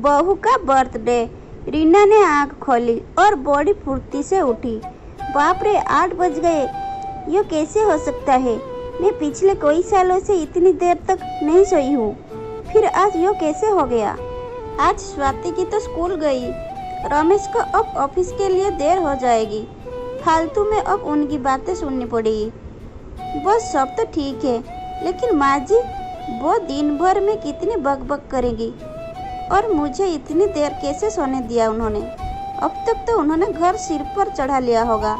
बहू का बर्थडे। रीना ने आंख खोली और बड़ी फुर्ती से उठी। बाप रे, 8 बज गए। ये कैसे हो सकता है? मैं पिछले कई सालों से इतनी देर तक नहीं सोई हूँ, फिर आज यो कैसे हो गया? आज स्वाति की तो स्कूल गई। रमेश को अब ऑफिस के लिए देर हो जाएगी। फालतू में अब उनकी बातें सुननी पड़ेगी। बस सब तो ठीक है, लेकिन माँ जी वो दिन भर में कितनी बकबक करेगी और मुझे इतनी देर कैसे सोने दिया उन्होंने? अब तक तो उन्होंने घर सिर पर चढ़ा लिया होगा।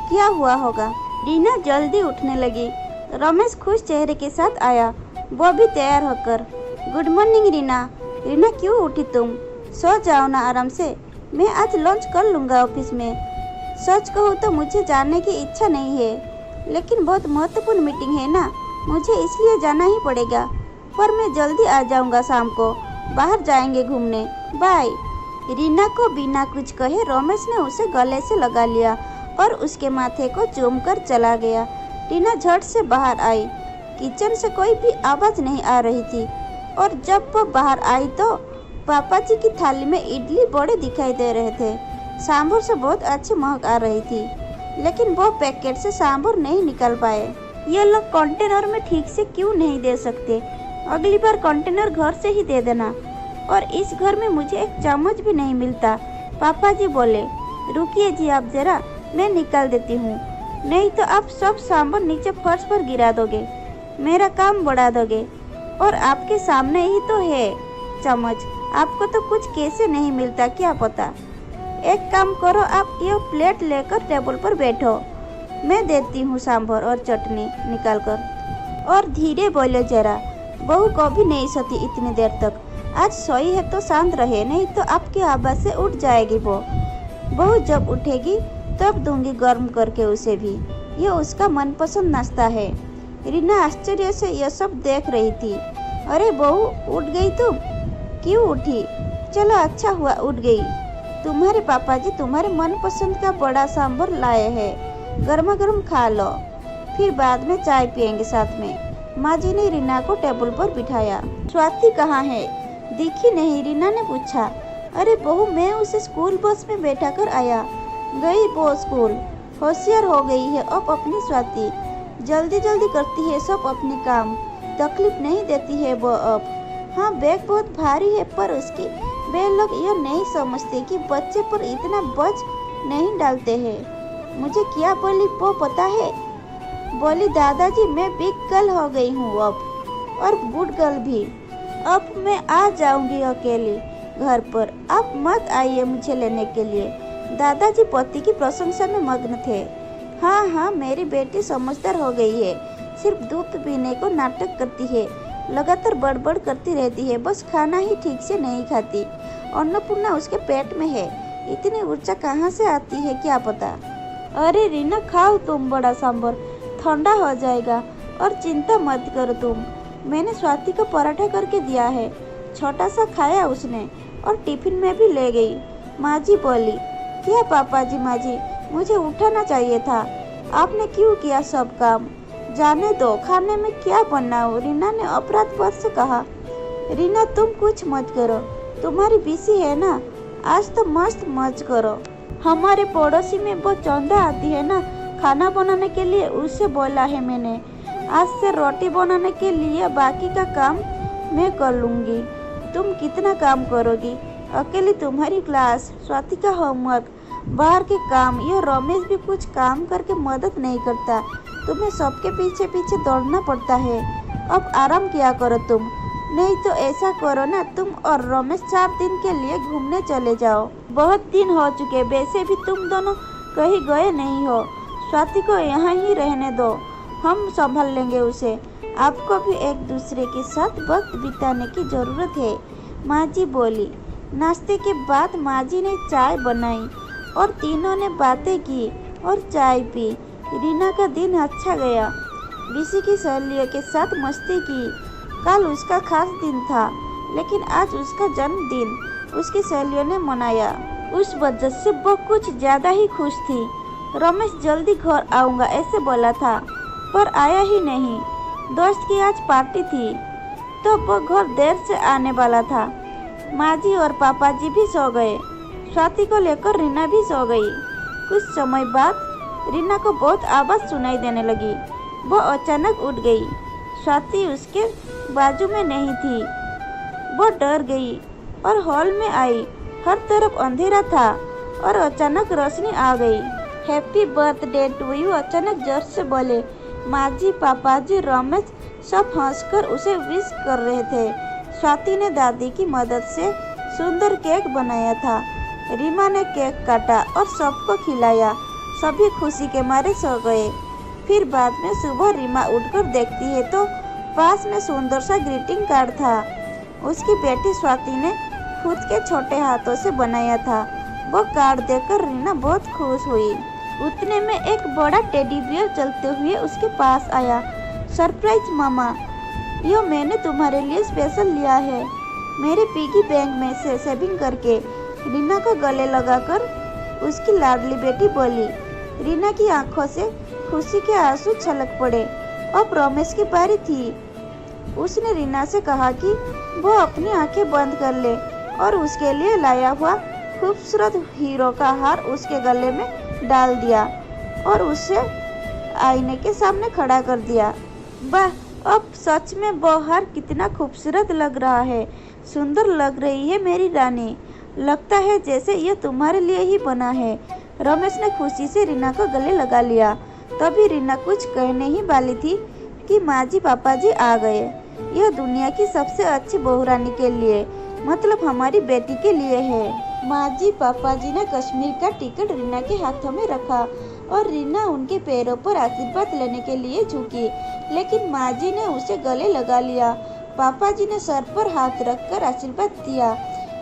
क्या हुआ होगा? रीना जल्दी उठने लगी। रमेश खुश चेहरे के साथ आया, वो भी तैयार होकर। Good morning Reena. रीना क्यों उठी तुम? सो जाओ ना आराम से, मैं आज लंच कर लूँगा ऑफिस में। सच कहूँ तो मुझे जाने की इच्छा नहीं है, लेकिन बहुत महत्वपूर्ण मीटिंग है ना, मुझे इसलिए जाना ही पड़ेगा। पर मैं जल्दी आ जाऊँगा, शाम को बाहर जाएंगे घूमने। बाय। रीना को बिना कुछ कहे रमेश ने उसे गले से लगा लिया और उसके माथे को चूम कर चला गया। रीना झट से बाहर आई। किचन से कोई भी आवाज़ नहीं आ रही थी और जब वो बाहर आई तो पापा जी की थाली में इडली बड़े दिखाई दे रहे थे। सांभर से बहुत अच्छी महक आ रही थी, लेकिन वो पैकेट से सांभर नहीं निकाल पाए। ये लोग कंटेनर में ठीक से क्यों नहीं दे सकते? अगली बार कंटेनर घर से ही दे देना। और इस घर में मुझे एक चम्मच भी नहीं मिलता। पापा जी बोले, रुकिए जी आप जरा, मैं निकाल देती हूँ, नहीं तो आप सब सांभर नीचे फर्श पर गिरा दोगे, मेरा काम बढ़ा दोगे। और आपके सामने ही तो है चम्मच, आपको तो कुछ कैसे नहीं मिलता क्या पता। एक काम करो, आप ये प्लेट लेकर टेबल पर बैठो, मैं देती हूँ सांभर और चटनी निकाल कर। और धीरे बोले जरा, बहू कभी नहीं सोती इतनी देर तक। आज सोई है तो शांत रहे, नहीं तो आपकी आवाज़ से उठ जाएगी वो। बहू जब उठेगी तब दूंगी गर्म करके उसे भी, ये उसका मनपसंद नाश्ता है। रीना आश्चर्य से यह सब देख रही थी। अरे बहू, उठ गई तुम? क्यों उठी? चलो अच्छा हुआ उठ गई। तुम्हारे पापा जी तुम्हारे मनपसंद का बड़ा सांभर लाए हैं, गर्मा गर्म खा लो, फिर बाद में चाय पियेंगे साथ में। माँ जी ने रीना को टेबल पर बिठाया। स्वाति कहाँ है? दिखी नहीं, रीना ने पूछा। अरे बहू, मैं उसे स्कूल बस में बैठा कर आया। गई वो स्कूल, होशियार हो गई है अब अपनी स्वाति, जल्दी जल्दी करती है सब अपने काम, तकलीफ नहीं देती है वो अब। हाँ, बैग बहुत भारी है, पर उसकी वे लोग यह नहीं समझते कि बच्चे पर इतना बोझ नहीं डालते हैं। मुझे क्या बोली वो पता है? बोली, दादाजी मैं बिग गर्ल हो गई हूँ अब, और गुड गर्ल भी। अब मैं आ जाऊंगी अकेले घर पर, आप मत आइए मुझे लेने के लिए। दादाजी पति की प्रशंसा में मग्न थे। हाँ हाँ, मेरी बेटी समझदार हो गई है, सिर्फ दूध पीने को नाटक करती है, लगातार बड़बड़ करती रहती है, बस खाना ही ठीक से नहीं खाती। अन्नपूर्णा उसके पेट में है, इतनी ऊर्जा कहाँ से आती है क्या पता। अरे रीना, खाओ तुम बड़ा सांभर, ठंडा हो जाएगा। और चिंता मत करो तुम, मैंने स्वाति को पराठा करके दिया है, छोटा सा खाया उसने और टिफिन में भी ले गई। माँ जी बोली, क्या पापा जी? माँ जी, मुझे उठाना चाहिए था, आपने क्यों किया सब काम? जाने दो, खाने में क्या बनाऊं? रीना ने अपराध बोध से कहा। रीना तुम कुछ मत करो, तुम्हारी बीसी है ना, आज तो मस्त मौज करो। हमारे पड़ोसी में वो चंदा आती है ना खाना बनाने के लिए, उससे बोला है मैंने, आज से रोटी बनाने के लिए बाकी का काम मैं कर लूँगी। तुम कितना काम करोगी अकेली? तुम्हारी क्लास, स्वाति का होमवर्क, बाहर के काम, ये रमेश भी कुछ काम करके मदद नहीं करता, तुम्हें सबके पीछे पीछे दौड़ना पड़ता है। अब आराम किया करो तुम, नहीं तो ऐसा करो ना, तुम और रमेश 4 दिन के लिए घूमने चले जाओ। बहुत दिन हो चुके, वैसे भी तुम दोनों कहीं गए नहीं हो। स्वाति को यहाँ ही रहने दो, हम संभाल लेंगे उसे। आपको भी एक दूसरे के साथ वक्त बिताने की ज़रूरत है, माँ जी बोली। नाश्ते के बाद माँ जी ने चाय बनाई और तीनों ने बातें की और चाय पी। रीना का दिन अच्छा गया, बीसी की सहेलियों के साथ मस्ती की। कल उसका खास दिन था, लेकिन आज उसका जन्मदिन उसकी सहेलियों ने मनाया। उस वजह से वो कुछ ज़्यादा ही खुश थी। रमेश जल्दी घर आऊँगा ऐसे बोला था, पर आया ही नहीं। दोस्त की आज पार्टी थी तो वो घर देर से आने वाला था। माँ जी और पापा जी भी सो गए। स्वाति को लेकर रीना भी सो गई। कुछ समय बाद रीना को बहुत आवाज़ सुनाई देने लगी। वो अचानक उठ गई। स्वाति उसके बाजू में नहीं थी। वो डर गई और हॉल में आई। हर तरफ अंधेरा था और अचानक रोशनी आ गई। हैप्पी बर्थडे टू यू अचानक जोर से बोले माँ जी, पापा जी, रमेश सब हंसकर उसे विश कर रहे थे। स्वाति ने दादी की मदद से सुंदर केक बनाया था। रीमा ने केक काटा और सबको खिलाया। सभी खुशी के मारे सो गए। फिर बाद में सुबह रीमा उठकर देखती है तो पास में सुंदर सा ग्रीटिंग कार्ड था। उसकी बेटी स्वाति ने खुद के छोटे हाथों से बनाया था। वो कार्ड देखकर रीना बहुत खुश हुई। उतने में एक बड़ा टेडी बियर चलते हुए उसके पास आया। सरप्राइज मामा, यो मैंने तुम्हारे लिए स्पेशल लिया है। मेरे पिगी बैंक में से सेविंग करके रीना को गले लगाकर उसकी लाडली बेटी बोली। रीना की आंखों से खुशी के आंसू छलक पड़े। अब रमेश की बारी थी। उसने रीना से कहा कि वो अपनी आंखें बंद कर ले और उसके लिए लाया हुआ खूबसूरत हीरो का हार उसके गले में डाल दिया और उसे आईने के सामने खड़ा कर दिया। वाह, अब सच में वो हार कितना खूबसूरत लग रहा है। सुंदर लग रही है मेरी रानी। लगता है जैसे ये तुम्हारे लिए ही बना है। रमेश ने खुशी से रीना को गले लगा लिया। तभी रीना कुछ कहने ही वाली थी कि माँ जी, पापा जी आ गए। यह दुनिया की सबसे अच्छी बहुरानी के लिए, मतलब हमारी बेटी के लिए है। माँ जी, पापा जी ने कश्मीर का टिकट रीना के हाथों में रखा और रीना उनके पैरों पर आशीर्वाद लेने के लिए झुकी, लेकिन माँ जी ने उसे गले लगा लिया। पापा जी ने सर पर हाथ रखकर आशीर्वाद दिया।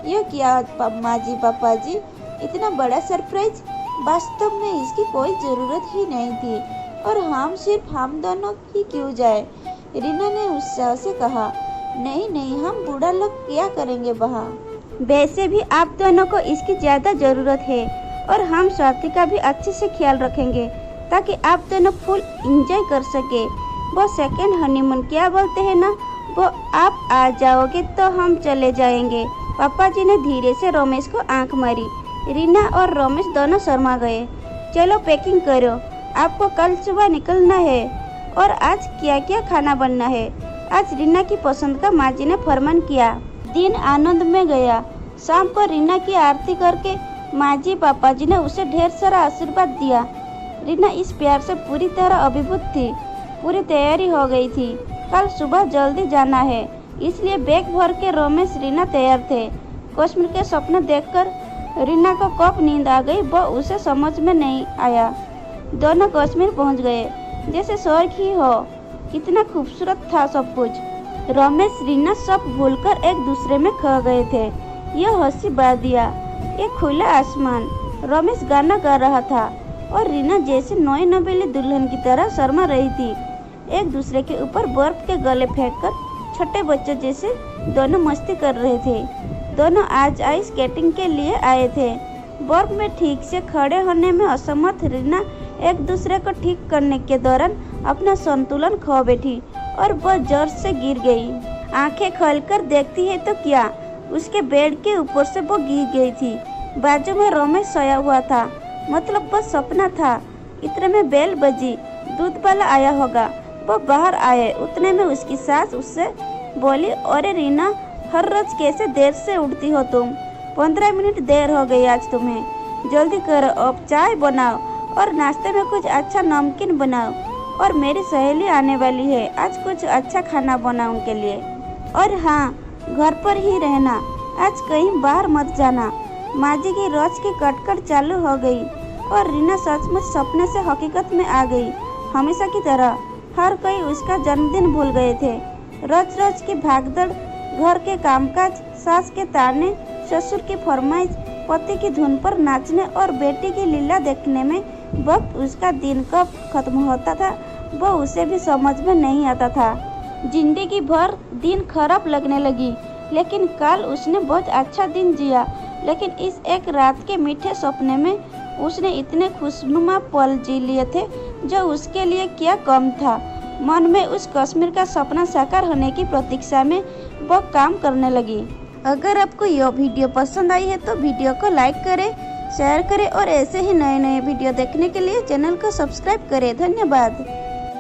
यह क्या माँ जी, पापा जी, इतना बड़ा सरप्राइज? वास्तव में इसकी कोई ज़रूरत ही नहीं थी और हम सिर्फ हम दोनों ही क्यों जाए? रीना ने उत्साह से कहा। नहीं नहीं, हम बूढ़ा लोग क्या करेंगे वहाँ? वैसे भी आप दोनों को इसकी ज़्यादा ज़रूरत है और हम स्वाति का भी अच्छे से ख्याल रखेंगे ताकि आप दोनों फुल एंजॉय कर सके। वो सेकेंड हनीमून क्या बोलते हैं ना, वो आप आ जाओगे तो हम चले जाएंगे। पापा जी ने धीरे से रमेश को आंख मारी। रीना और रमेश दोनों शर्मा गए। चलो पैकिंग करो, आपको कल सुबह निकलना है। और आज क्या क्या खाना बनना है? आज रीना की पसंद का माँ जी ने फरमान किया। दिन आनंद में गया। शाम को रीना की आरती करके माँ जी, पापा जी ने उसे ढेर सारा आशीर्वाद दिया। रीना इस प्यार से पूरी तरह अभिभूत थी। पूरी तैयारी हो गई थी। कल सुबह जल्दी जाना है, इसलिए बैग भर के रमेश रीना तैयार थे। कश्मीर के सपने देखकर रीना को कब नींद आ गई वो उसे समझ में नहीं आया। दोनों कश्मीर पहुंच गए जैसे स्वर्ग ही हो। कितना खूबसूरत था सब कुछ। रमेश, रीना सब भूलकर एक दूसरे में खो गए थे। यह हंसी वादियाँ, एक खुला आसमान। रमेश गाना गा रहा था और रीना जैसे नए नवेली दुल्हन की तरह शर्मा रही थी। एक दूसरे के ऊपर बर्फ के गले फेंककर छोटे बच्चे जैसे दोनों मस्ती कर रहे थे। दोनों आज आइस स्केटिंग के लिए आए थे। बर्फ में ठीक से खड़े होने में असमर्थ रीना एक दूसरे को ठीक करने के दौरान अपना संतुलन खो बैठी और वह जोर से गिर गई। आंखें खोलकर देखती है तो क्या, उसके बेड के ऊपर से वो गिर गई थी। बाजू में रमेश सोया हुआ था, मतलब वह सपना था। इतने में बेल बजी, दूध वाला आया होगा। वो बाहर आए। उतने में उसकी सास उससे बोली, अरे रीना, हर रोज कैसे देर से उठती हो तुम? 15 मिनट देर हो गई आज तुम्हें। जल्दी करो, अब चाय बनाओ और नाश्ते में कुछ अच्छा नमकीन बनाओ। और मेरी सहेली आने वाली है, आज कुछ अच्छा खाना बनाओ उनके लिए। और हाँ, घर पर ही रहना, आज कहीं बाहर मत जाना। माँ जी की रोज की कटकट चालू हो गई और रीना सचमुच सपने से हकीकत में आ गई। हमेशा की तरह हर कोई उसका जन्मदिन भूल गए थे। रोज रोज की भागदौड़, घर के कामकाज, सास के ताने, ससुर की फरमाइश, पति की धुन पर नाचने और बेटी की लीला देखने में वक्त उसका दिन कब खत्म होता था वो उसे भी समझ में नहीं आता था। जिंदगी भर दिन खराब लगने लगी, लेकिन कल उसने बहुत अच्छा दिन जिया। लेकिन इस एक रात के मीठे सपने में उसने इतने खुशनुमा पल जी लिए थे जो उसके लिए क्या कम था। मन में उस कश्मीर का सपना साकार होने की प्रतीक्षा में वो काम करने लगी। अगर आपको यह वीडियो पसंद आई है तो वीडियो को लाइक करें, शेयर करें और ऐसे ही नए नए वीडियो देखने के लिए चैनल को सब्सक्राइब करें। धन्यवाद।